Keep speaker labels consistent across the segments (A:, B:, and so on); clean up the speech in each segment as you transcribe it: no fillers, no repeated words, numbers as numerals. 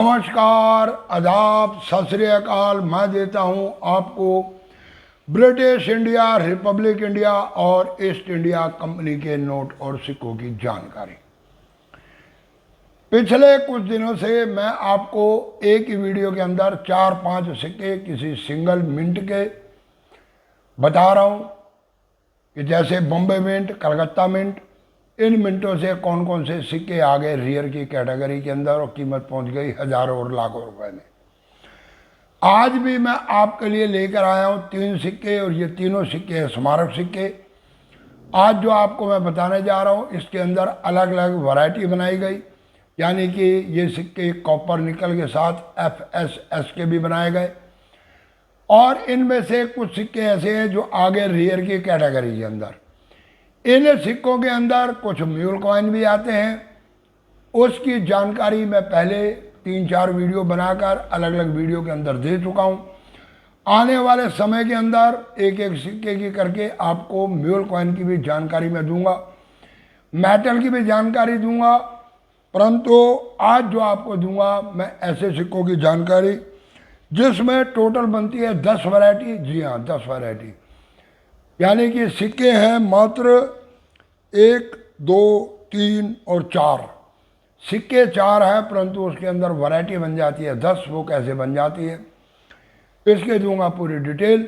A: नमस्कार, आदाब, सत श्री अकाल। मैं देता हूं आपको ब्रिटिश इंडिया, रिपब्लिक इंडिया और ईस्ट इंडिया कंपनी के नोट और सिक्कों की जानकारी। पिछले कुछ दिनों से मैं आपको एक ही वीडियो के अंदर 4-5 सिक्के किसी सिंगल मिंट के बता रहा हूं कि जैसे बॉम्बे मिंट, कलकत्ता मिंट, इन मिनटों से कौन कौन से सिक्के आ गए रियर की कैटेगरी के अंदर और कीमत पहुंच गई हजारों और लाखों रुपए में। आज भी मैं आपके लिए लेकर आया हूं 3 सिक्के और ये तीनों सिक्के स्मारक सिक्के। आज जो आपको मैं बताने जा रहा हूं इसके अंदर अलग अलग वैरायटी बनाई गई, यानी कि ये सिक्के कॉपर निकल के साथ FSS के भी बनाए गए और इनमें से कुछ सिक्के ऐसे हैं जो आगे रियर की कैटेगरी के अंदर। इन सिक्कों के अंदर कुछ म्यूल कॉइन भी आते हैं, उसकी जानकारी मैं पहले 3-4 वीडियो बनाकर अलग अलग वीडियो के अंदर दे चुका हूं। आने वाले समय के अंदर एक एक सिक्के की करके आपको म्यूल कॉइन की भी जानकारी मैं दूंगा, मेटल की भी जानकारी दूंगा, परंतु आज जो आपको दूंगा मैं ऐसे सिक्कों की जानकारी जिसमें टोटल बनती है 10 वैरायटी। जी हाँ, 10 वैरायटी, यानी कि सिक्के हैं मात्र 1, 2, 3 और 4 सिक्के 4 है, परंतु उसके अंदर वैरायटी बन जाती है 10। वो कैसे बन जाती है इसके दूंगा पूरी डिटेल,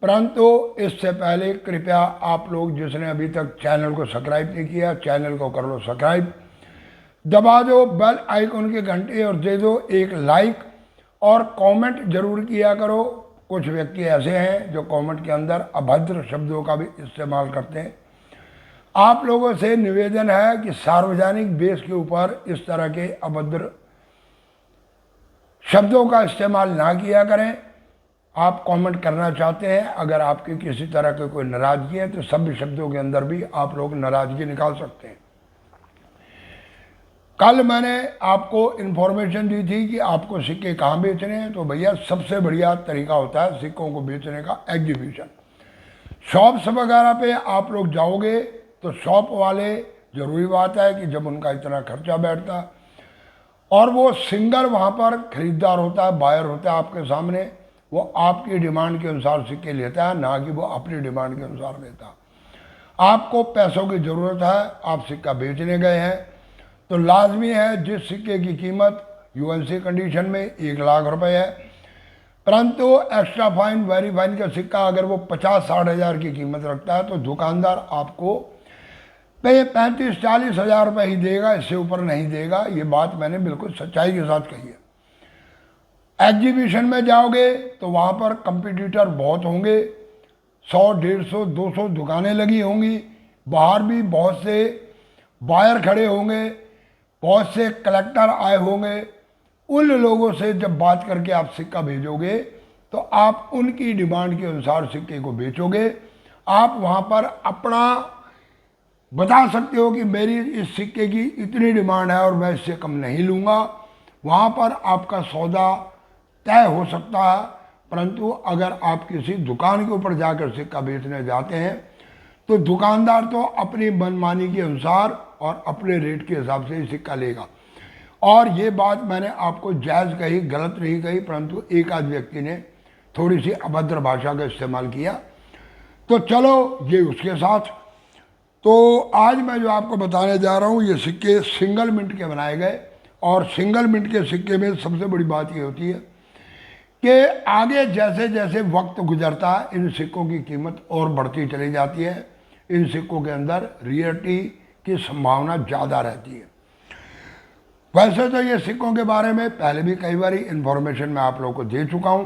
A: परंतु इससे पहले कृपया आप लोग जिसने अभी तक चैनल को सब्सक्राइब नहीं किया, चैनल को कर लो सब्सक्राइब, दबा दो बेल आइकन के घंटे और दे दो एक लाइक और कमेंट जरूर किया करो। कुछ व्यक्ति ऐसे हैं जो कमेंट के अंदर अभद्र शब्दों का भी इस्तेमाल करते हैं। आप लोगों से निवेदन है कि सार्वजनिक बेस के ऊपर इस तरह के अभद्र शब्दों का इस्तेमाल ना किया करें। आप कमेंट करना चाहते हैं, अगर आपकी किसी तरह की कोई नाराजगी है तो सभी शब्दों के अंदर भी आप लोग नाराजगी निकाल सकते हैं। कल मैंने आपको इन्फॉर्मेशन दी थी कि आपको सिक्के कहाँ बेचने हैं, तो भैया सबसे बढ़िया तरीका होता है सिक्कों को बेचने का एग्जीबिशन। शॉप्स वगैरह पे आप लोग जाओगे तो शॉप वाले, जरूरी बात है कि जब उनका इतना खर्चा बैठता और वो सिंगल वहाँ पर खरीदार होता है, बायर होता है आपके सामने, वो आपकी डिमांड के अनुसार सिक्के लेता है, ना कि वो अपनी डिमांड के अनुसार लेता। आपको पैसों की ज़रूरत है, आप सिक्का बेचने गए हैं तो लाजमी है जिस सिक्के की कीमत UNC कंडीशन में 1 लाख रुपए है, परंतु एक्स्ट्रा फाइन वेरी फाइन का सिक्का अगर वो 50-60 हज़ार की कीमत रखता है तो दुकानदार आपको 35-40 हज़ार रुपये ही देगा, इससे ऊपर नहीं देगा। ये बात मैंने बिल्कुल सच्चाई के साथ कही है। एग्जीबिशन में जाओगे तो वहाँ पर कंपटीटर बहुत होंगे, 100, 150, 200 दुकानें लगी होंगी, बाहर भी बहुत से बायर खड़े होंगे, बहुत से कलेक्टर आए होंगे। उन लोगों से जब बात करके आप सिक्का भेजोगे तो आप उनकी डिमांड के अनुसार सिक्के को बेचोगे। आप वहाँ पर अपना बता सकते हो कि मेरी इस सिक्के की इतनी डिमांड है और मैं इससे कम नहीं लूँगा। वहाँ पर आपका सौदा तय हो सकता है, परंतु अगर आप किसी दुकान के ऊपर जाकर सिक्का बेचने जाते हैं तो दुकानदार तो अपनी मनमानी के अनुसार और अपने रेट के हिसाब से ही सिक्का लेगा। और ये बात मैंने आपको जायज़ कही, गलत नहीं कही, परंतु एक आध व्यक्ति ने थोड़ी सी अभद्र भाषा का इस्तेमाल किया, तो चलो ये उसके साथ। तो आज मैं जो आपको बताने जा रहा हूँ ये सिक्के सिंगल मिंट के बनाए गए, और सिंगल मिंट के सिक्के में सबसे बड़ी बात ये होती है कि आगे जैसे जैसे वक्त गुजरता है इन सिक्कों की कीमत और बढ़ती चली जाती है। इन सिक्कों के अंदर रियलिटी की संभावना ज़्यादा रहती है। वैसे तो ये सिक्कों के बारे में पहले भी कई बार इन्फॉर्मेशन मैं आप लोगों को दे चुका हूँ,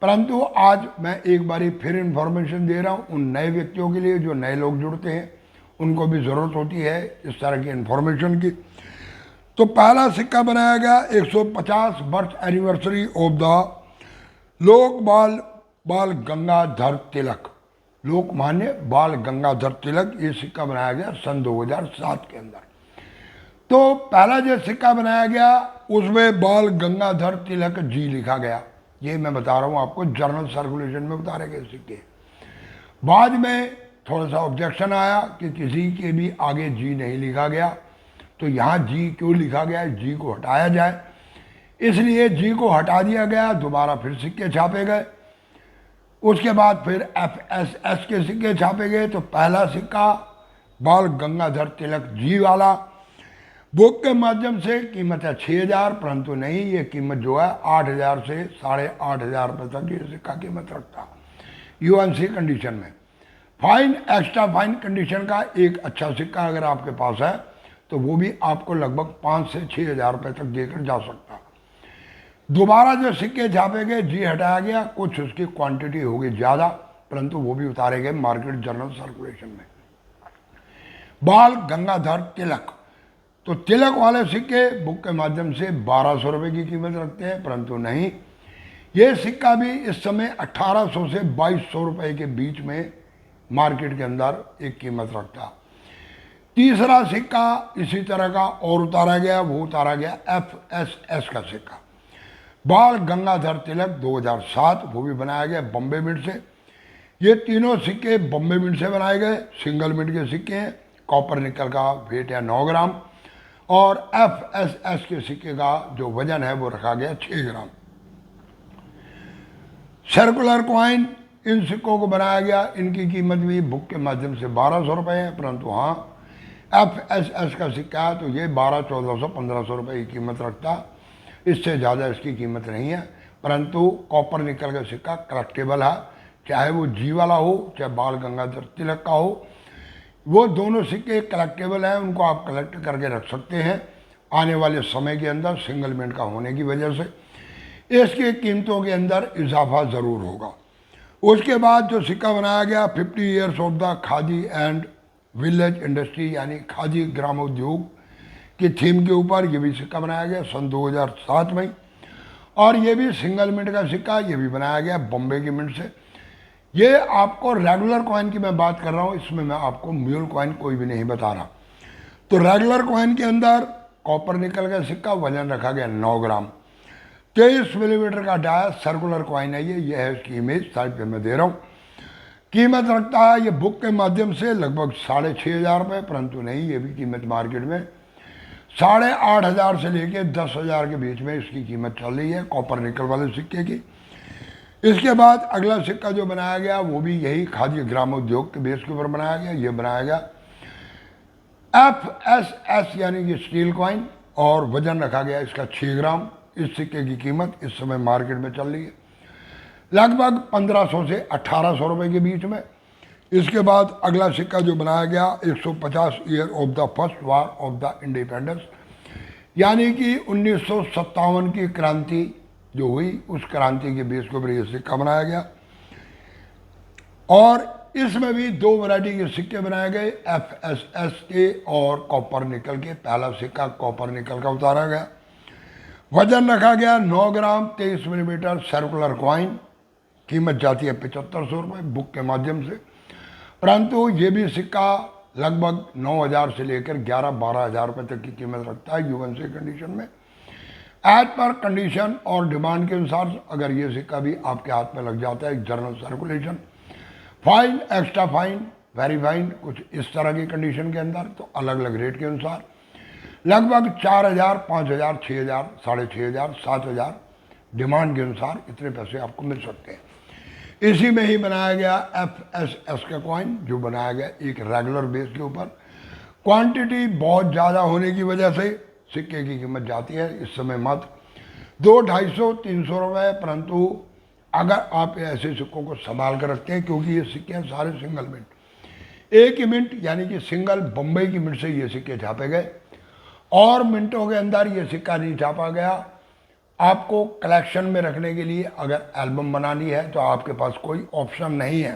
A: परंतु आज मैं एक बारी फिर इन्फॉर्मेशन दे रहा हूँ उन नए व्यक्तियों के लिए जो नए लोग जुड़ते हैं, उनको भी ज़रूरत होती है इस तरह की इन्फॉर्मेशन की। तो पहला सिक्का बनाया गया 150 बर्थ एनिवर्सरी ऑफ द बाल गंगाधर तिलक, लोकमान्य बाल गंगाधर तिलक। ये सिक्का बनाया गया सन 2007 के अंदर। तो पहला जो सिक्का बनाया गया उसमें बाल गंगाधर तिलक जी लिखा गया। ये मैं बता रहा हूँ आपको, जर्नल सर्कुलेशन में बता रहे गए सिक्के। बाद में थोड़ा सा ऑब्जेक्शन आया कि किसी के भी आगे जी नहीं लिखा गया, तो यहाँ जी क्यों लिखा गया है, जी को हटाया जाए। इसलिए जी को हटा दिया गया, दोबारा फिर सिक्के छापे गए। उसके बाद फिर FSS के सिक्के छापे गए। तो पहला सिक्का बाल गंगाधर तिलक जी वाला, बुक के माध्यम से कीमत है 6,000, परंतु नहीं, ये कीमत जो है 8,000 से 8,500 रुपये तक ये सिक्का कीमत रखता यूएनसी कंडीशन में। फाइन, एक्स्ट्रा फाइन कंडीशन का एक अच्छा सिक्का अगर आपके पास है तो वो भी आपको लगभग 5 से 6,000 रुपये तक देकर जा सकता। दोबारा जो सिक्के छापे गए, जी हटाया गया, कुछ उसकी क्वांटिटी होगी ज़्यादा, परंतु वो भी उतारे गए मार्केट जर्नल सर्कुलेशन में। बाल गंगाधर तिलक, तो तिलक वाले सिक्के बुक के माध्यम से 1,200 रुपये की कीमत रखते हैं, परंतु नहीं, ये सिक्का भी इस समय 1,800 से 2,200 रुपये के बीच में मार्केट के अंदर एक कीमत रखता। तीसरा सिक्का इसी तरह का और उतारा गया, वो उतारा गया FSS का सिक्का, बाल गंगाधर तिलक 2007, वो भी बनाया गया बॉम्बे मिंट से। ये तीनों सिक्के बॉम्बे मिंट से बनाए गए, सिंगल मिंट के सिक्के हैं। कॉपर निकल का वेट है 9 ग्राम और FSS के सिक्के का जो वजन है वो रखा गया 6 ग्राम। सर्कुलर कॉइन, इन सिक्कों को बनाया गया, इनकी कीमत भी बुक के माध्यम से 1,200 रुपये है, परंतु हाँ FSS का सिक्का है तो ये 1,200, 1,400, 1,500 रुपये की कीमत रखता, इससे ज़्यादा इसकी कीमत नहीं है। परंतु कॉपर निकल का सिक्का कलेक्टेबल है, चाहे वो जी वाला हो चाहे बाल गंगाधर तिलक का हो, वो दोनों सिक्के कलेक्टेबल हैं, उनको आप कलेक्ट करके रख सकते हैं आने वाले समय के अंदर। सिंगल मिंट का होने की वजह से इसकी कीमतों के अंदर इजाफा ज़रूर होगा। उसके बाद जो सिक्का बनाया गया 50 years of the khadi and village industry, यानी खादी ग्रामोद्योग की थीम के ऊपर ये भी सिक्का बनाया गया सन 2007 में, और ये भी सिंगल मिंट का सिक्का, ये भी बनाया गया बॉम्बे की मिंट से। ये आपको रेगुलर कॉइन की मैं बात कर रहा हूँ, इसमें मैं आपको म्यूल कॉइन कोई भी नहीं बता रहा। तो रेगुलर कॉइन के अंदर कॉपर निकल का सिक्का, वजन रखा गया 9 ग्राम, 23 मिलीमीटर का डाया, सर्कुलर कॉइन है ये है इसकी इमेज साइड पे मैं दे रहा हूँ। कीमत रखता है ये बुक के माध्यम से लगभग 6,500 रुपये, परंतु नहीं, ये भी कीमत मार्केट में 8,500 से लेके 10,000 के बीच में इसकी कीमत चल रही है कॉपर निकल वाले सिक्के की। इसके बाद अगला सिक्का जो बनाया गया वो भी यही खादी ग्रामोद्योग के बेस के ऊपर बनाया गया, ये बनाया गया FSS यानी कि स्टील कॉइन, और वजन रखा गया इसका 6 ग्राम। इस सिक्के की कीमत इस समय मार्केट में चल रही है लगभग 1,500 से 1,800 रुपये के बीच में। इसके बाद अगला सिक्का जो बनाया गया 150 year of the first war of the independence, यानी कि 1957 की क्रांति जो हुई उस क्रांति के बेस के ऊपर ये सिक्का बनाया गया। और इसमें भी 2 वैरायटी के सिक्के बनाए गए, FSS के और कॉपर निकल के। पहला सिक्का कॉपर निकल का उतारा गया, वजन रखा गया 9 ग्राम, 23 मिलीमीटर, सर्कुलर कॉइन, कीमत जाती है 7,500 रुपये बुक के माध्यम से। परंतु ये भी सिक्का लगभग 9,000 से लेकर 11-12,000 रुपये तक की कीमत रखता है यूएनसी कंडीशन में। एज पर कंडीशन और डिमांड के अनुसार अगर ये सिक्का भी आपके हाथ में लग जाता है journal circulation, fine, extra fine, very fine, कुछ इस तरह की कंडीशन के अंदर, तो अलग अलग रेट के अनुसार लगभग 4,000, 5,000, 6,000, 6,500, 7,000 डिमांड के अनुसार इतने पैसे आपको मिल सकते हैं। इसी में ही बनाया गया FSS का कॉइन, जो बनाया गया एक रेगुलर बेस के ऊपर। क्वांटिटी बहुत ज़्यादा होने की वजह से सिक्के की कीमत जाती है इस समय मात्र 200, 300 रुपये, परंतु अगर आप ऐसे सिक्कों को संभाल कर रखते हैं, क्योंकि ये सिक्के हैं सारे सिंगल मिंट, एक ही मिंट यानी कि सिंगल बम्बई की मिंट से ये सिक्के छापे गए, और मिनटों के अंदर ये सिक्का नहीं छापा गया। आपको कलेक्शन में रखने के लिए अगर एल्बम बनानी है तो आपके पास कोई ऑप्शन नहीं है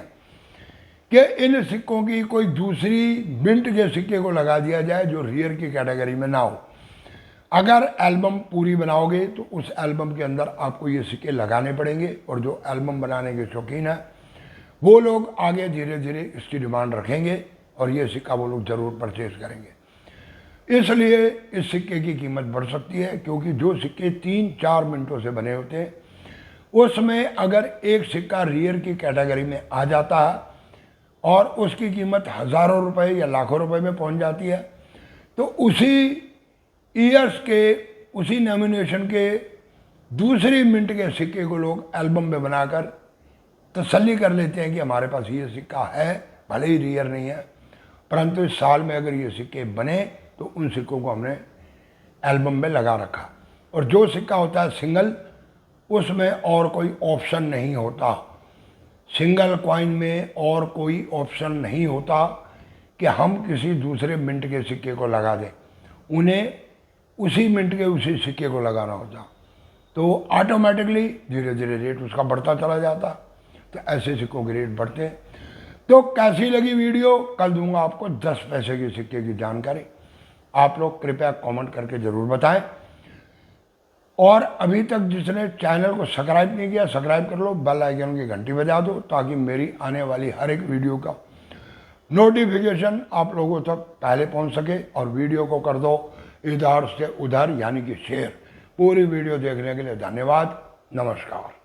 A: कि इन सिक्कों की कोई दूसरी मिंट के सिक्के को लगा दिया जाए जो रियर की कैटेगरी में ना हो। अगर एल्बम पूरी बनाओगे तो उस एल्बम के अंदर आपको ये सिक्के लगाने पड़ेंगे, और जो एल्बम बनाने के शौकीन है वो लोग आगे धीरे धीरे इसकी डिमांड रखेंगे और ये सिक्का वो लोग ज़रूर परचेज करेंगे। इसलिए इस सिक्के की कीमत बढ़ सकती है, क्योंकि जो सिक्के 3-4 मिनटों से बने होते हैं उसमें अगर एक सिक्का रियर की कैटेगरी में आ जाता है और उसकी कीमत हज़ारों रुपए या लाखों रुपए में पहुंच जाती है, तो उसी ईयर्स के, उसी नॉमिनेशन के दूसरी मिंट के सिक्के को लोग एल्बम में बनाकर तसल्ली कर लेते हैं कि हमारे पास ये सिक्का है, भले ही रियर नहीं है, परंतु इस साल में अगर ये सिक्के बने तो उन सिक्कों को हमने एल्बम में लगा रखा। और जो सिक्का होता है सिंगल, उसमें और कोई ऑप्शन नहीं होता। सिंगल कॉइन में और कोई ऑप्शन नहीं होता कि हम किसी दूसरे मिंट के सिक्के को लगा दें, उन्हें उसी मिंट के उसी सिक्के को लगाना होता। तो ऑटोमेटिकली धीरे धीरे रेट उसका बढ़ता चला जाता। तो ऐसे सिक्कों के रेट बढ़ते हैं। तो कैसी लगी वीडियो, कल दूंगा आपको 10 पैसे के सिक्के की जानकारी। आप लोग कृपया कमेंट करके ज़रूर बताएं। और अभी तक जिसने चैनल को सब्सक्राइब नहीं किया, सब्सक्राइब कर लो, बेल आइकन की घंटी बजा दो, ताकि मेरी आने वाली हर एक वीडियो का नोटिफिकेशन आप लोगों तक पहले पहुंच सके। और वीडियो को कर दो इधर से उधर, यानी कि शेयर। पूरी वीडियो देखने के लिए धन्यवाद। नमस्कार।